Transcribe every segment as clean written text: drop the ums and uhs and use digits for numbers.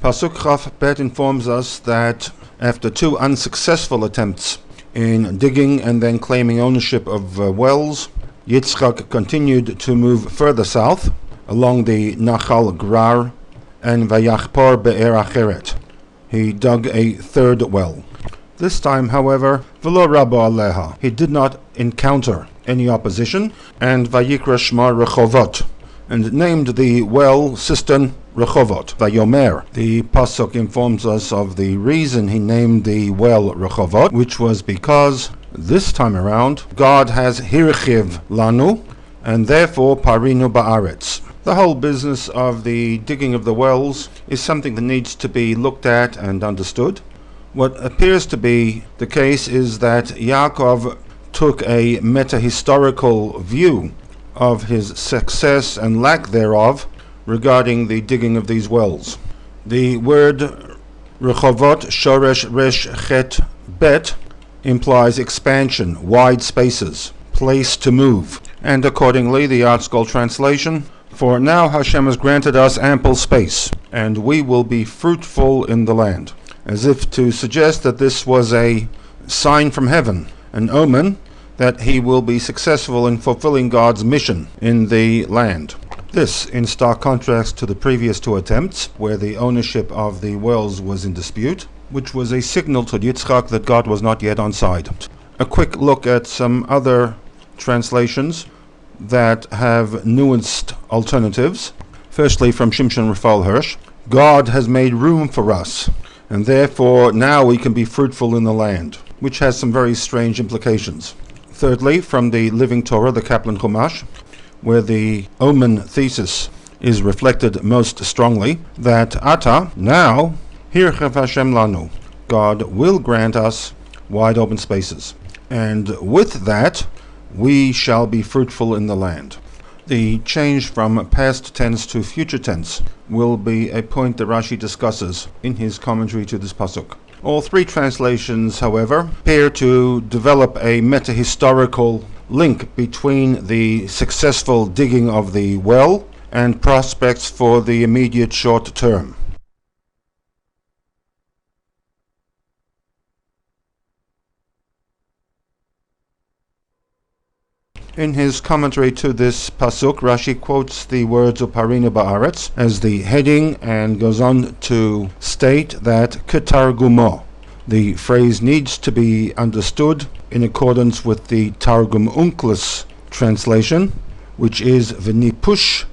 Pasuk Chaf Bet informs us that after 2 unsuccessful attempts in digging and then claiming ownership of wells, Yitzchak continued to move further south along the Nachal Grar and Vayachpor Be'er Acheret. He dug a 3rd well. This time, however, V'lo Rabba Aleha, he did not encounter any opposition, and Vayikra Shma Rechovot, and named the well cistern Rechovot, Vayomer. The Pasuk informs us of the reason he named the well Rechovot, which was because this time around God has Hirchiv Lanu, and therefore Parinu Ba'aretz. The whole business of the digging of the wells is something that needs to be looked at and understood. What appears to be the case is that Yaakov took a meta-historical view of his success and lack thereof regarding the digging of these wells. The word Rechovot Shoresh Resh Chet Bet implies expansion, wide spaces, place to move, and accordingly the ArtScroll translation, for now Hashem has granted us ample space, and we will be fruitful in the land, as if to suggest that this was a sign from heaven, an omen that he will be successful in fulfilling God's mission in the land. This in stark contrast to the previous 2 attempts, where the ownership of the wells was in dispute, which was a signal to Yitzchak that God was not yet on side. A quick look at some other translations that have nuanced alternatives. Firstly, from Shimshon Raphael Hirsch, God has made room for us, and therefore now we can be fruitful in the land, which has some very strange implications. Thirdly, from the Living Torah, the Kaplan Chumash, where the Omen thesis is reflected most strongly, that Ata, now, Hirchev Hashem Lanu, God will grant us wide open spaces, and with that we shall be fruitful in the land. The change from past tense to future tense will be a point that Rashi discusses in his commentary to this pasuk. All 3 translations, however, appear to develop a meta-historical link between the successful digging of the well and prospects for the immediate short term. In his commentary to this pasuk, Rashi quotes the words of Parinu Ba'aretz as the heading and goes on to state that Ketargumo, the phrase needs to be understood in accordance with the Targum Unclus translation, which is V'nipush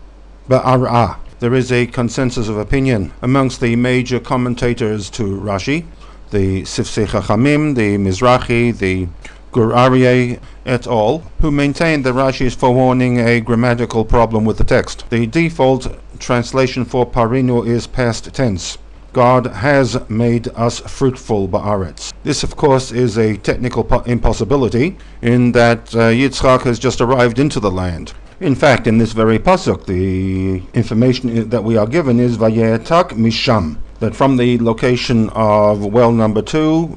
Ba'ar'a. There is a consensus of opinion amongst the major commentators to Rashi, the Sifsei Chachamim, the Mizrahi, the Gur Aryeh et al., who maintain that Rashi is forewarning a grammatical problem with the text. The default translation for Parinu is past tense. God has made us fruitful ba'aretz. This, of course, is a technical impossibility in that Yitzchak has just arrived into the land. In fact, in this very pasuk, the information that we are given is Vayetak Misham, that from the location of well number 2,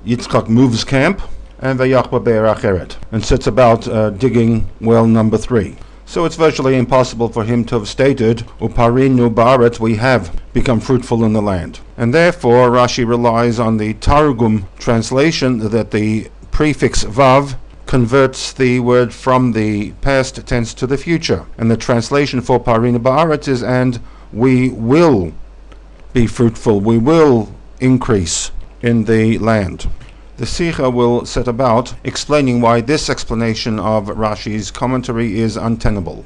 Yitzchak moves camp, and Vayachba Be'er Acheret, and sets about digging well number 3. So it's virtually impossible for him to have stated, Uparinu Ba'aretz, we have become fruitful in the land. And therefore Rashi relies on the Targum translation that the prefix Vav converts the word from the past tense to the future. And the translation for Parinu Ba'aretz is, and we will be fruitful, we will increase in the land. The SICHAH will set about explaining why this explanation of Rashi's commentary is untenable.